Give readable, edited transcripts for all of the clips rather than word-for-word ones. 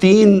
3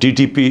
TTP,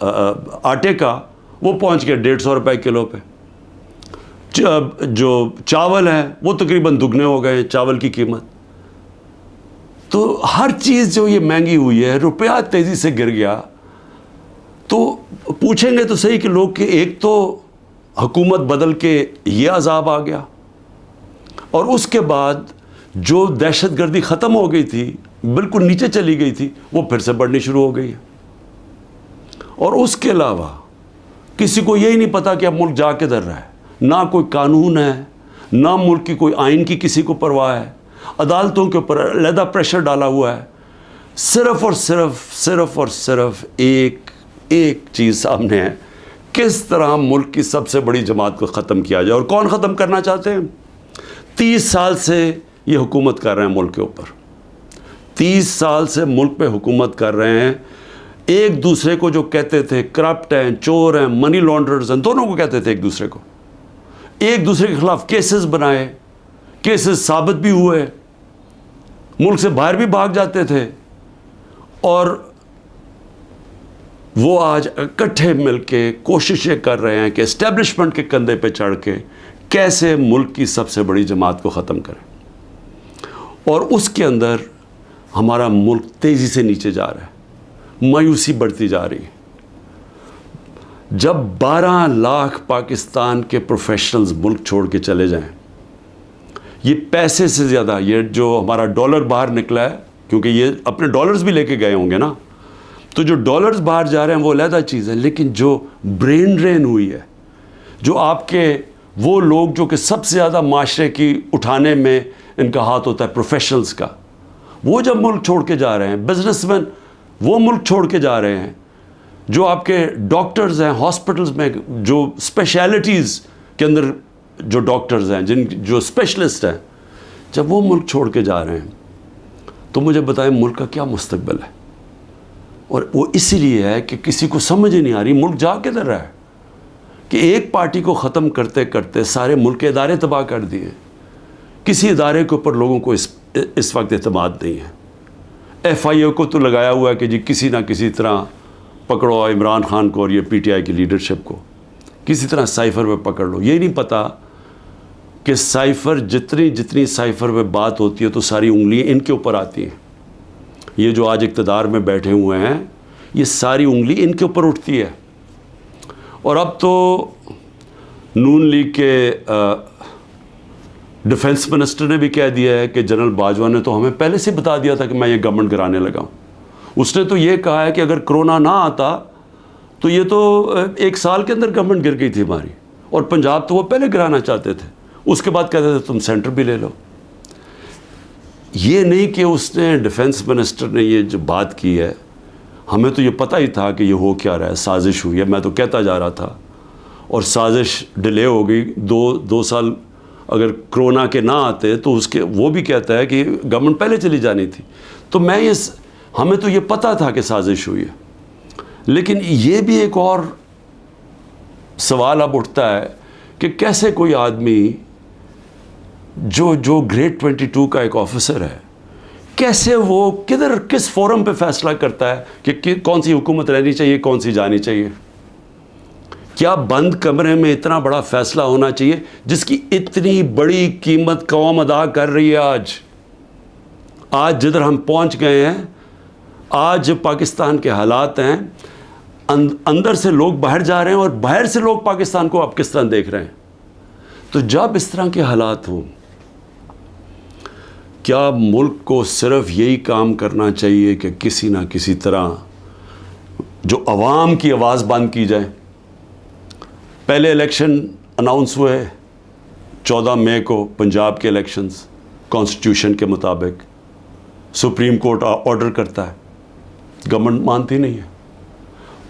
آٹے کا وہ پہنچ گیا 150 روپے کلو پہ. جو چاول ہیں وہ تقریباً دگنے ہو گئے چاول کی قیمت. تو ہر چیز جو یہ مہنگی ہوئی ہے, روپیہ تیزی سے گر گیا. تو پوچھیں گے تو صحیح کہ لوگ کہ ایک تو حکومت بدل کے یہ عذاب آ گیا, اور اس کے بعد جو دہشت گردی ختم ہو گئی تھی, بالکل نیچے چلی گئی تھی, وہ پھر سے بڑھنی شروع ہو گئی ہے. اور اس کے علاوہ کسی کو یہی نہیں پتا کہ اب ملک جا کدھر رہا ہے. نہ کوئی قانون ہے, نہ ملک کی کوئی آئین کی کسی کو پرواہ ہے. عدالتوں کے اوپر علیحدہ پریشر ڈالا ہوا ہے. صرف اور صرف ایک چیز سامنے ہے, کس طرح ملک کی سب سے بڑی جماعت کو ختم کیا جائے. اور کون ختم کرنا چاہتے ہیں؟ 30 سال سے یہ حکومت کر رہے ہیں ملک کے اوپر. 30 سال سے ملک پہ حکومت کر رہے ہیں. ایک دوسرے کو جو کہتے تھے کرپٹ ہیں, چور ہیں, منی لانڈرز ہیں, دونوں کو کہتے تھے ایک دوسرے کو. ایک دوسرے کے خلاف کیسز بنائے, کیسز ثابت بھی ہوئے, ملک سے باہر بھی بھاگ جاتے تھے. اور وہ آج اکٹھے مل کے کوششیں کر رہے ہیں کہ اسٹیبلشمنٹ کے کندھے پہ چڑھ کے کیسے ملک کی سب سے بڑی جماعت کو ختم کریں. اور اس کے اندر ہمارا ملک تیزی سے نیچے جا رہا ہے, مایوسی بڑھتی جا رہی ہے. جب 12 لاکھ پاکستان کے پروفیشنلز ملک چھوڑ کے چلے جائیں, یہ پیسے سے زیادہ, یہ جو ہمارا ڈالر باہر نکلا ہے, کیونکہ یہ اپنے ڈالرز بھی لے کے گئے ہوں گے نا, تو جو ڈالرز باہر جا رہے ہیں وہ علیحدہ چیز ہے. لیکن جو برین ڈرین ہوئی ہے, جو آپ کے وہ لوگ جو کہ سب سے زیادہ معاشرے کی اٹھانے میں ان کا ہاتھ ہوتا ہے, پروفیشنلز کا, وہ جب ملک چھوڑ کے جا رہے ہیں, بزنس مین وہ ملک چھوڑ کے جا رہے ہیں, جو آپ کے ڈاکٹرز ہیں ہاسپٹلز میں, جو اسپیشلٹیز کے اندر جو ڈاکٹرز ہیں, جو اسپیشلسٹ ہیں, جب وہ ملک چھوڑ کے جا رہے ہیں, تو مجھے بتائیں ملک کا کیا مستقبل ہے. اور وہ اسی لیے ہے کہ کسی کو سمجھ ہی نہیں آ رہی ملک جا کدھر رہا ہے, کہ ایک پارٹی کو ختم کرتے کرتے سارے ملک کے ادارے تباہ کر دیے. کسی ادارے کے اوپر لوگوں کو اس وقت اعتماد نہیں ہے. FIA کو تو لگایا ہوا ہے کہ جی کسی نہ کسی طرح پکڑو عمران خان کو اور یہ PTI کی لیڈرشپ کو, کسی طرح سائفر پہ پکڑ لو. یہ نہیں پتا کہ سائفر جتنی سائفر پہ بات ہوتی ہے تو ساری انگلیاں ان کے اوپر آتی ہیں. یہ جو آج اقتدار میں بیٹھے ہوئے ہیں, یہ ساری انگلی ان کے اوپر اٹھتی ہے. اور اب تو نون لیگ کے ڈیفنس منسٹر نے بھی کہہ دیا ہے کہ جنرل باجوہ نے تو ہمیں پہلے سے بتا دیا تھا کہ میں یہ گورنمنٹ گرانے لگا ہوں. اس نے تو یہ کہا ہے کہ اگر کرونا نہ آتا تو یہ تو 1 سال کے اندر گورنمنٹ گر گئی تھی ہماری, اور پنجاب تو وہ پہلے گرانا چاہتے تھے. اس کے بعد کہتے تھے تم سینٹر بھی لے لو. یہ نہیں کہ اس نے ڈیفنس منسٹر نے یہ جو بات کی ہے, ہمیں تو یہ پتہ ہی تھا کہ یہ ہو کیا رہا ہے, سازش ہوئی ہے. میں تو کہتا جا رہا تھا, اور سازش ڈیلے ہو گئی. 2 سال اگر کرونا کے نہ آتے تو اس کے وہ بھی کہتا ہے کہ گورنمنٹ پہلے چلی جانی تھی. تو ہمیں تو یہ پتہ تھا کہ سازش ہوئی ہے. لیکن یہ بھی ایک اور سوال اب اٹھتا ہے کہ کیسے کوئی آدمی جو گریڈ 22 کا ایک آفیسر ہے, کیسے وہ کس فورم پہ فیصلہ کرتا ہے کہ کون سی حکومت رہنی چاہیے, کون سی جانی چاہیے. کیا بند کمرے میں اتنا بڑا فیصلہ ہونا چاہیے جس کی اتنی بڑی قیمت قوم ادا کر رہی ہے. آج جدھر ہم پہنچ گئے ہیں, آج پاکستان کے حالات ہیں, اندر سے لوگ باہر جا رہے ہیں اور باہر سے لوگ پاکستان کو اب کس طرح دیکھ رہے ہیں. تو جب اس طرح کے حالات ہوں, کیا ملک کو صرف یہی کام کرنا چاہیے کہ کسی نہ کسی طرح جو عوام کی آواز بند کی جائے. پہلے الیکشن اناؤنس ہوئے 14 مئی کو, پنجاب کے الیکشنز کانسٹیٹیوشن کے مطابق. سپریم کورٹ آرڈر کرتا ہے, گورنمنٹ مانتی نہیں ہے.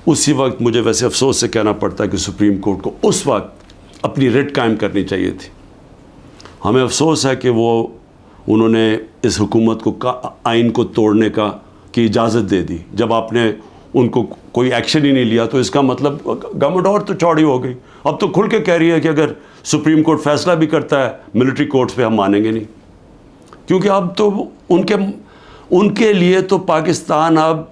اسی وقت مجھے ویسے افسوس سے کہنا پڑتا ہے کہ سپریم کورٹ کو اس وقت اپنی ریٹ قائم کرنی چاہیے تھی. ہمیں افسوس ہے کہ انہوں نے اس حکومت کو آئین کو توڑنے کی اجازت دے دی. جب آپ نے ان کو کوئی ایکشن ہی نہیں لیا تو اس کا مطلب گورنمنٹ اور تو چوڑی ہو گئی. اب تو کھل کے کہہ رہی ہے کہ اگر سپریم کورٹ فیصلہ بھی کرتا ہے ملٹری کورٹس پہ ہم مانیں گے نہیں, کیونکہ اب تو ان کے لیے تو پاکستان اب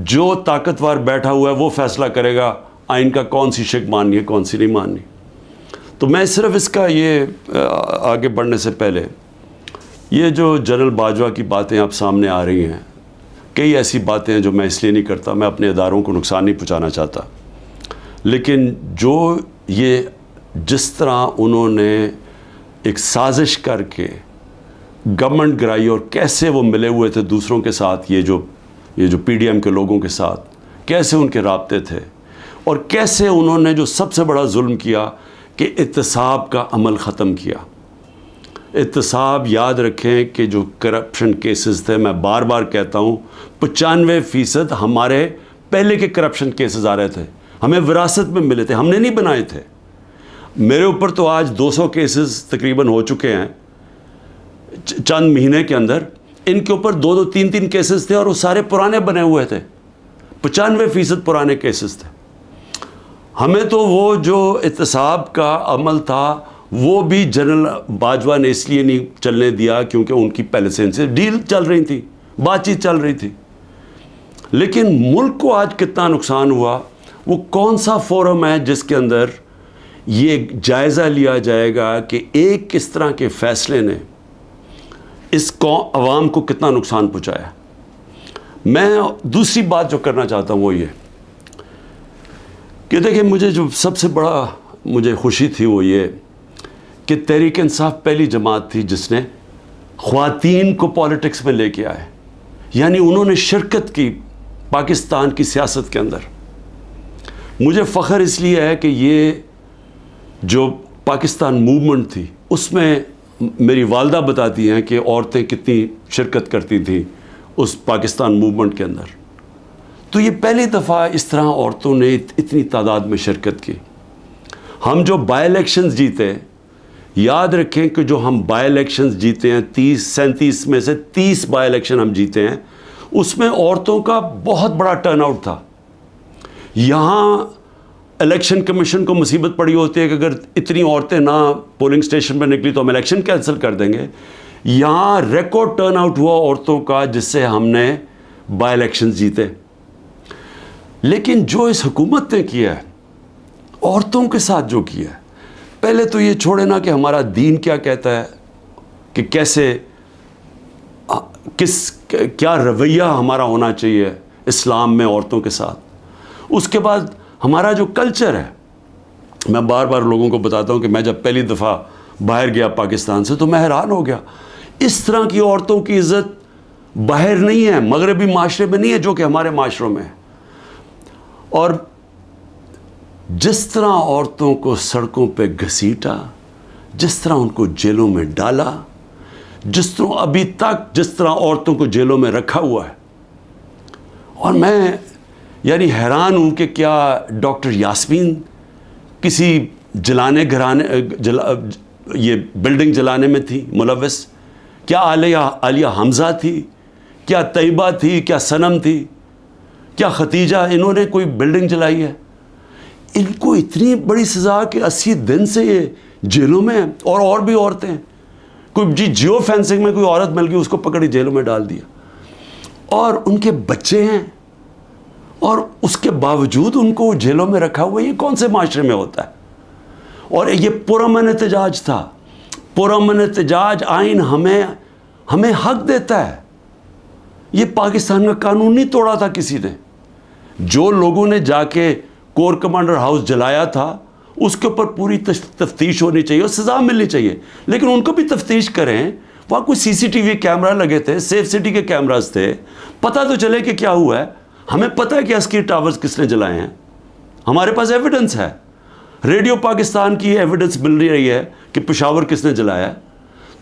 جو طاقتور بیٹھا ہوا ہے وہ فیصلہ کرے گا آئین کا کون سی شق ماننی ہے کون سی نہیں ماننی. تو میں صرف اس کا یہ آگے بڑھنے سے پہلے یہ جو جنرل باجوہ کی باتیں آپ سامنے آ رہی ہیں، کئی ایسی باتیں ہیں جو میں اس لیے نہیں کرتا، میں اپنے اداروں کو نقصان نہیں پہنچانا چاہتا، لیکن جو یہ جس طرح انہوں نے ایک سازش کر کے گورنمنٹ گرائی اور کیسے وہ ملے ہوئے تھے دوسروں کے ساتھ، یہ جو پی ڈی ایم کے لوگوں کے ساتھ کیسے ان کے رابطے تھے، اور کیسے انہوں نے جو سب سے بڑا ظلم کیا کہ احتساب کا عمل ختم کیا. احتساب یاد رکھیں کہ جو کرپشن کیسز تھے، میں بار بار کہتا ہوں 95% ہمارے پہلے کے کرپشن کیسز آ رہے تھے، ہمیں وراثت میں ملے تھے، ہم نے نہیں بنائے تھے. میرے اوپر تو آج 200 کیسز تقریباً ہو چکے ہیں چند مہینے کے اندر. ان کے اوپر 2 3 کیسز تھے اور وہ سارے پرانے بنے ہوئے تھے، 95% پرانے کیسز تھے. ہمیں تو وہ جو احتساب کا عمل تھا وہ بھی جنرل باجوہ نے اس لیے نہیں چلنے دیا کیونکہ ان کی پہلے سے ان سے ڈیل چل رہی تھی، بات چیت چل رہی تھی. لیکن ملک کو آج کتنا نقصان ہوا، وہ کون سا فورم ہے جس کے اندر یہ جائزہ لیا جائے گا کہ ایک کس طرح کے فیصلے نے اس عوام کو کتنا نقصان پہنچایا. میں دوسری بات جو کرنا چاہتا ہوں وہ یہ کہ دیکھیں، مجھے جو سب سے بڑا مجھے خوشی تھی وہ یہ کہ تحریک انصاف پہلی جماعت تھی جس نے خواتین کو پالیٹکس میں لے کے آئے، یعنی انہوں نے شرکت کی پاکستان کی سیاست کے اندر. مجھے فخر اس لیے ہے کہ یہ جو پاکستان موومنٹ تھی اس میں میری والدہ بتاتی ہیں کہ عورتیں کتنی شرکت کرتی تھیں اس پاکستان موومنٹ کے اندر. تو یہ پہلی دفعہ اس طرح عورتوں نے اتنی تعداد میں شرکت کی. ہم جو بائی الیکشنز جیتے، یاد رکھیں کہ جو ہم بائی الیکشنز جیتے ہیں 37 میں سے 30 بائی الیکشن ہم جیتے ہیں، اس میں عورتوں کا بہت بڑا ٹرن آؤٹ تھا. یہاں الیکشن کمیشن کو مصیبت پڑی ہوتی ہے کہ اگر اتنی عورتیں نہ پولنگ اسٹیشن پہ نکلی تو ہم الیکشن کینسل کر دیں گے. یہاں ریکارڈ ٹرن آؤٹ ہوا عورتوں کا جس سے ہم نے بائی الیکشنز جیتے. لیکن جو اس حکومت نے کیا ہے عورتوں کے ساتھ جو کیا ہے، پہلے تو یہ چھوڑے نا کہ ہمارا دین کیا کہتا ہے کہ کیسے کیا رویہ ہمارا ہونا چاہیے اسلام میں عورتوں کے ساتھ. اس کے بعد ہمارا جو کلچر ہے، میں بار بار لوگوں کو بتاتا ہوں کہ میں جب پہلی دفعہ باہر گیا پاکستان سے تو میں حیران ہو گیا. اس طرح کی عورتوں کی عزت باہر نہیں ہے، مغربی معاشرے میں نہیں ہے جو کہ ہمارے معاشروں میں ہے. اور جس طرح عورتوں کو سڑکوں پہ گھسیٹا، جس طرح ان کو جیلوں میں ڈالا، جس طرح ابھی تک جس طرح عورتوں کو جیلوں میں رکھا ہوا ہے، اور میں یعنی حیران ہوں کہ کیا ڈاکٹر یاسمین کسی یہ بلڈنگ جلانے میں تھی ملوث؟ کیا عالیہ حمزہ تھی؟ کیا طیبہ تھی؟ کیا صنم تھی؟ کیا ختیجہ؟ انہوں نے کوئی بلڈنگ جلائی ہے؟ ان کو اتنی بڑی سزا کہ 80 دن سے یہ جیلوں میں ہیں. اور بھی عورتیں ہیں، کوئی جیو فینسنگ میں کوئی عورت مل گئی اس کو پکڑی جیلوں میں ڈال دیا، اور ان کے بچے ہیں اور اس کے باوجود ان کو جیلوں میں رکھا ہوا. یہ کون سے معاشرے میں ہوتا ہے؟ اور یہ پرامن احتجاج تھا. پرامن احتجاج آئین ہمیں حق دیتا ہے. یہ پاکستان کا قانون نہیں توڑا تھا کسی نے. جو لوگوں نے جا کے کور کمانڈر ہاؤس جلایا تھا اس کے اوپر پوری تفتیش ہونی چاہیے اور سزا ملنی چاہیے، لیکن ان کو بھی تفتیش کریں. وہاں کوئی CCTV کیمرہ لگے تھے، سیف سٹی کے کیمراز تھے، پتہ تو چلے کہ کیا ہوا ہے. ہمیں پتہ ہے کہ عسکری ٹاورز کس نے جلائے ہیں، ہمارے پاس ایویڈنس ہے. ریڈیو پاکستان کی ایویڈنس مل رہی ہے کہ پشاور کس نے جلایا ہے.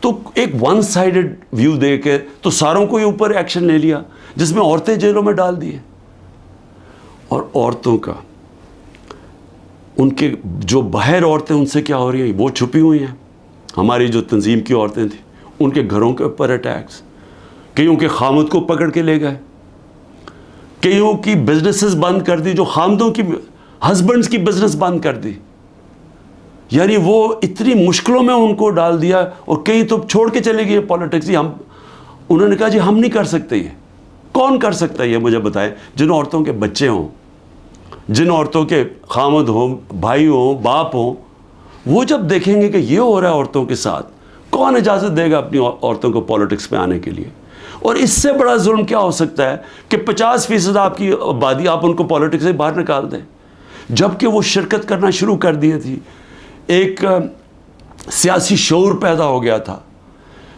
تو ایک ون سائیڈڈ ویو دے کے تو ساروں کو ہی اوپر ایکشن لے لیا جس میں عورتیں جیلوں میں ڈال دی. اور عورتوں کا ان کے جو باہر عورتیں ان سے کیا ہو رہی ہیں وہ چھپی ہوئی ہیں. ہماری جو تنظیم کی عورتیں تھیں ان کے گھروں کے اوپر اٹیکس، کئیوں کے خامد کو پکڑ کے لے گئے، کئیوں کی بزنسز بند کر دی، جو خامدوں کی ہسبینڈز کی بزنس بند کر دی. یعنی وہ اتنی مشکلوں میں ان کو ڈال دیا. اور کئی تو چھوڑ کے چلے گئے پالیٹکس. انہوں نے کہا جی ہم نہیں کر سکتے یہ کون کر سکتا ہے یہ مجھے بتائیں؟ جن عورتوں کے بچے ہوں، جن عورتوں کے خامد ہوں، بھائی ہوں، باپ ہوں، وہ جب دیکھیں گے کہ یہ ہو رہا ہے عورتوں کے ساتھ، کون اجازت دے گا اپنی عورتوں کو پولیٹکس میں آنے کے لیے؟ اور اس سے بڑا ظلم کیا ہو سکتا ہے کہ 50% آپ کی آبادی آپ ان کو پولیٹکس سے باہر نکال دیں، جبکہ وہ شرکت کرنا شروع کر دی تھی۔ ایک سیاسی شعور پیدا ہو گیا تھا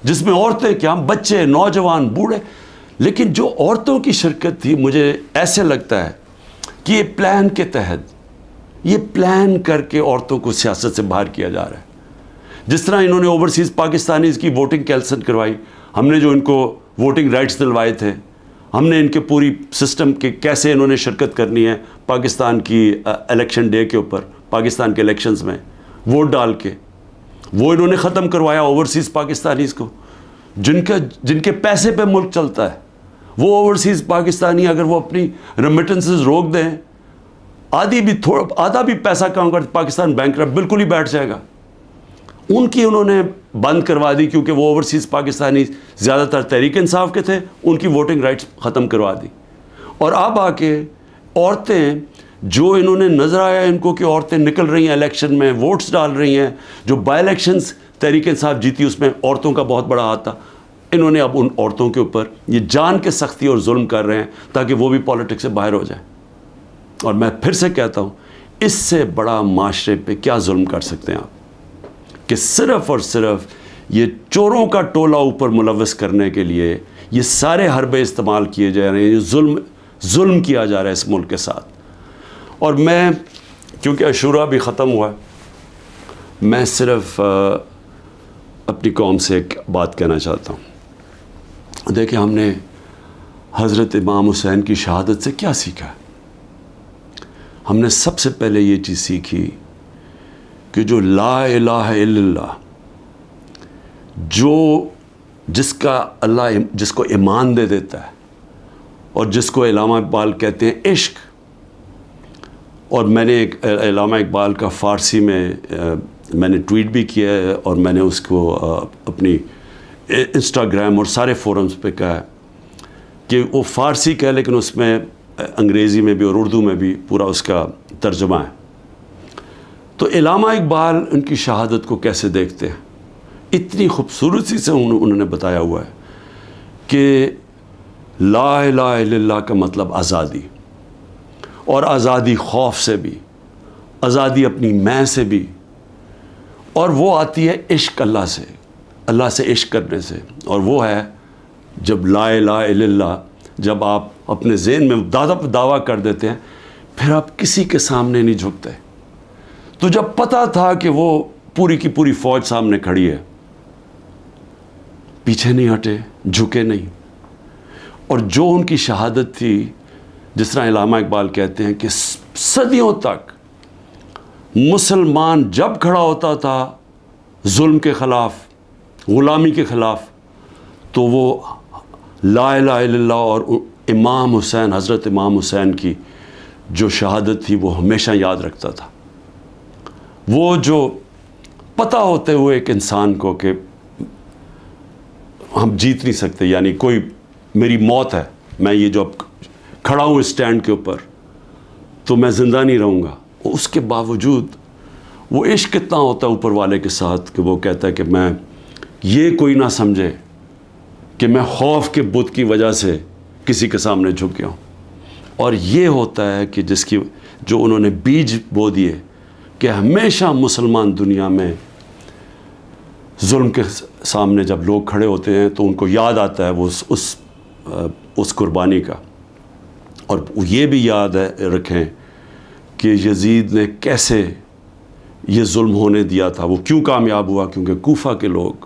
جس میں عورتیں کیا، بچے، نوجوان، بوڑھے، لیکن جو عورتوں کی شرکت تھی، مجھے ایسے لگتا ہے کہ یہ پلان کے تحت، یہ پلان کر کے عورتوں کو سیاست سے باہر کیا جا رہا ہے۔ جس طرح انہوں نے اوورسیز پاکستانیز کی ووٹنگ کینسل کروائی، ہم نے جو ان کو ووٹنگ رائٹس دلوائے تھے، ہم نے ان کے پوری سسٹم کے کیسے انہوں نے شرکت کرنی ہے پاکستان کی الیکشن ڈے کے اوپر، پاکستان کے الیکشنز میں ووٹ ڈال کے، وہ انہوں نے ختم کروایا اوورسیز پاکستانیز کو، جن کے پیسے پہ ملک چلتا ہے۔ وہ اوورسیز پاکستانی اگر وہ اپنی ریمیٹنسز روک دیں، آدھا بھی پیسہ کام کر، پاکستان بینکرپٹ بالکل ہی بیٹھ جائے گا۔ ان کی انہوں نے بند کروا دی، کیونکہ وہ اوورسیز پاکستانی زیادہ تر تحریک انصاف کے تھے، ان کی ووٹنگ رائٹس ختم کروا دی۔ اور اب آ کے عورتیں، جو انہوں نے نظر آیا ان کو کہ عورتیں نکل رہی ہیں الیکشن میں، ووٹس ڈال رہی ہیں، جو بائی الیکشنز تحریک انصاف جیتی اس میں عورتوں کا بہت بڑا ہاتھ تھا، انہوں نے اب ان عورتوں کے اوپر یہ جان کے سختی اور ظلم کر رہے ہیں تاکہ وہ بھی پالیٹکس سے باہر ہو جائیں۔ اور میں پھر سے کہتا ہوں، اس سے بڑا معاشرے پہ کیا ظلم کر سکتے ہیں آپ، کہ صرف اور صرف یہ چوروں کا ٹولہ اوپر ملوث کرنے کے لیے یہ سارے حربے استعمال کیے جا رہے ہیں، یہ ظلم کیا جا رہا ہے اس ملک کے ساتھ۔ اور میں، کیونکہ عاشورہ بھی ختم ہوا ہے، میں صرف اپنی قوم سے ایک بات کہنا چاہتا ہوں۔ دیکھیں، ہم نے حضرت امام حسین کی شہادت سے کیا سیکھا ہے؟ ہم نے سب سے پہلے یہ چیز سیکھی کہ جو لا الہ الا اللہ، جس کو ایمان دے دیتا ہے، اور جس کو علامہ اقبال کہتے ہیں عشق، اور میں نے ایک علامہ اقبال کا فارسی میں نے ٹویٹ بھی کیا ہے، اور میں نے اس کو اپنی انسٹاگرام اور سارے فورمز پہ کہا ہے کہ وہ فارسی کہہ، لیکن اس میں انگریزی میں بھی اور اردو میں بھی پورا اس کا ترجمہ ہے۔ تو علامہ اقبال ان کی شہادت کو کیسے دیکھتے ہیں؟ اتنی خوبصورتی سے انہوں نے بتایا ہوا ہے کہ لا الہ الا اللہ کا مطلب آزادی، اور آزادی خوف سے بھی، آزادی اپنی میں سے بھی، اور وہ آتی ہے عشق اللہ سے عشق کرنے سے۔ اور وہ ہے جب لا الہ الا اللہ، جب آپ اپنے ذہن میں دعویٰ کر دیتے ہیں، پھر آپ کسی کے سامنے نہیں جھکتے۔ تو جب پتہ تھا کہ وہ پوری کی پوری فوج سامنے کھڑی ہے، پیچھے نہیں ہٹے، جھکے نہیں۔ اور جو ان کی شہادت تھی، جس طرح علامہ اقبال کہتے ہیں کہ صدیوں تک مسلمان جب کھڑا ہوتا تھا ظلم کے خلاف، غلامی کے خلاف، تو وہ لا الہ الا اللہ اور امام حسین، حضرت امام حسین کی جو شہادت تھی وہ ہمیشہ یاد رکھتا تھا۔ وہ جو پتہ ہوتے ہوئے ایک انسان کو کہ ہم جیت نہیں سکتے، یعنی کوئی میری موت ہے، میں یہ جو اب کھڑا ہوں اسٹینڈ کے اوپر تو میں زندہ نہیں رہوں گا، اس کے باوجود وہ عشق کتنا ہوتا ہے اوپر والے کے ساتھ کہ وہ کہتا ہے کہ میں یہ کوئی نہ سمجھے کہ میں خوف کے بت کی وجہ سے کسی کے سامنے جھک گیا ہوں۔ اور یہ ہوتا ہے کہ جو انہوں نے بیج بو دیے کہ ہمیشہ مسلمان دنیا میں ظلم کے سامنے جب لوگ کھڑے ہوتے ہیں تو ان کو یاد آتا ہے وہ اس قربانی کا۔ اور یہ بھی یاد رکھیں کہ یزید نے کیسے یہ ظلم ہونے دیا تھا، وہ کیوں کامیاب ہوا، کیونکہ کوفہ کے لوگ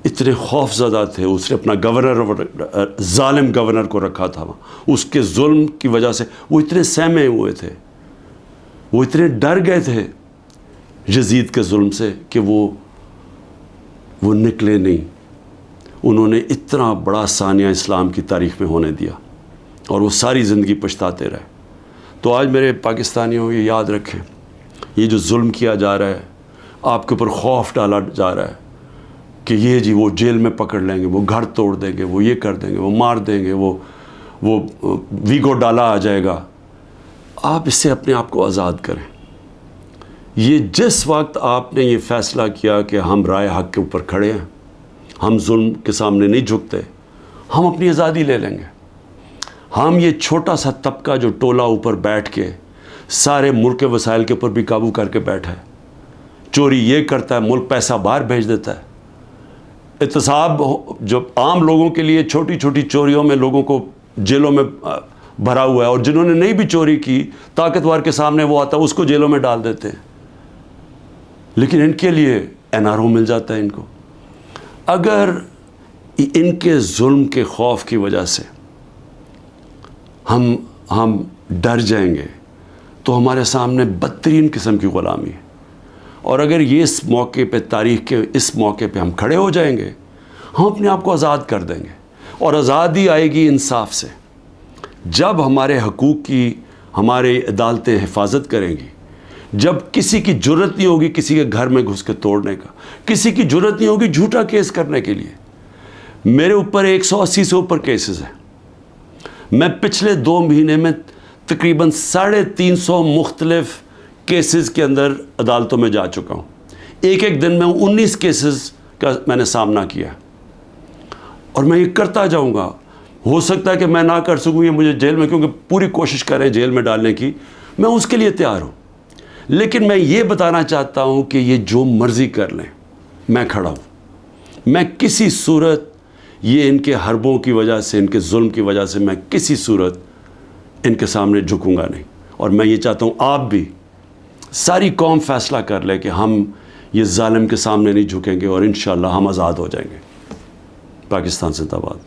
اتنے خوف زدہ تھے۔ اس نے اپنا ظالم گورنر کو رکھا تھا، اس کے ظلم کی وجہ سے وہ اتنے سہمے ہوئے تھے، وہ اتنے ڈر گئے تھے یزید کے ظلم سے کہ وہ نکلے نہیں۔ انہوں نے اتنا بڑا ثانیہ اسلام کی تاریخ میں ہونے دیا، اور وہ ساری زندگی پچھتاتے رہے۔ تو آج میرے پاکستانیوں یہ یاد رکھیں، یہ جو ظلم کیا جا رہا ہے، آپ کے اوپر خوف ڈالا جا رہا ہے کہ یہ جی وہ جیل میں پکڑ لیں گے، وہ گھر توڑ دیں گے، وہ یہ کر دیں گے، وہ مار دیں گے، وہ وہ ویگو ڈالا آ جائے گا. آپ اس سے اپنے آپ کو آزاد کریں. یہ جس وقت آپ نے یہ فیصلہ کیا کہ ہم رائے حق کے اوپر کھڑے ہیں, ہم ظلم کے سامنے نہیں جھکتے, ہم اپنی آزادی لے لیں گے. ہم یہ چھوٹا سا طبقہ جو ٹولہ اوپر بیٹھ کے سارے ملک کے وسائل کے اوپر بھی قابو کر کے بیٹھا ہے, چوری یہ کرتا ہے, ملک پیسہ باہر بھیج دیتا ہے. احتساب جو عام لوگوں کے لیے چھوٹی چھوٹی چوریوں میں لوگوں کو جیلوں میں بھرا ہوا ہے, اور جنہوں نے نہیں بھی چوری کی طاقتور کے سامنے وہ آتا ہے اس کو جیلوں میں ڈال دیتے ہیں. لیکن ان کے لیے NRO مل جاتا ہے ان کو. اگر ان کے ظلم کے خوف کی وجہ سے ہم ڈر جائیں گے تو ہمارے سامنے بدترین قسم کی غلامی ہے. اور اگر یہ اس موقع پہ, تاریخ کے اس موقع پہ ہم کھڑے ہو جائیں گے, ہم اپنے آپ کو آزاد کر دیں گے. اور آزادی آئے گی انصاف سے. جب ہمارے حقوق کی ہمارے عدالتیں حفاظت کریں گی, جب کسی کی جرت نہیں ہوگی کسی کے گھر میں گھس کے توڑنے کا, کسی کی جرت نہیں ہوگی جھوٹا کیس کرنے کے لیے. میرے اوپر 180 سے اوپر کیسز ہیں. میں پچھلے 2 مہینے میں تقریباً 350 مختلف کیسز کے اندر عدالتوں میں جا چکا ہوں. ایک دن میں 19 کیسز کا میں نے سامنا کیا, اور میں یہ کرتا جاؤں گا. ہو سکتا ہے کہ میں نہ کر سکوں, یہ مجھے جیل میں, کیونکہ پوری کوشش کریں جیل میں ڈالنے کی, میں اس کے لیے تیار ہوں. لیکن میں یہ بتانا چاہتا ہوں کہ یہ جو مرضی کر لیں, میں کھڑا ہوں. میں کسی صورت یہ ان کے حربوں کی وجہ سے, ان کے ظلم کی وجہ سے میں کسی صورت ان کے سامنے جھکوں گا نہیں. اور میں یہ چاہتا ہوں آپ بھی, ساری قوم فیصلہ کر لے کہ ہم یہ ظالم کے سامنے نہیں جھکیں گے, اور انشاءاللہ ہم آزاد ہو جائیں گے. پاکستان زندہ باد.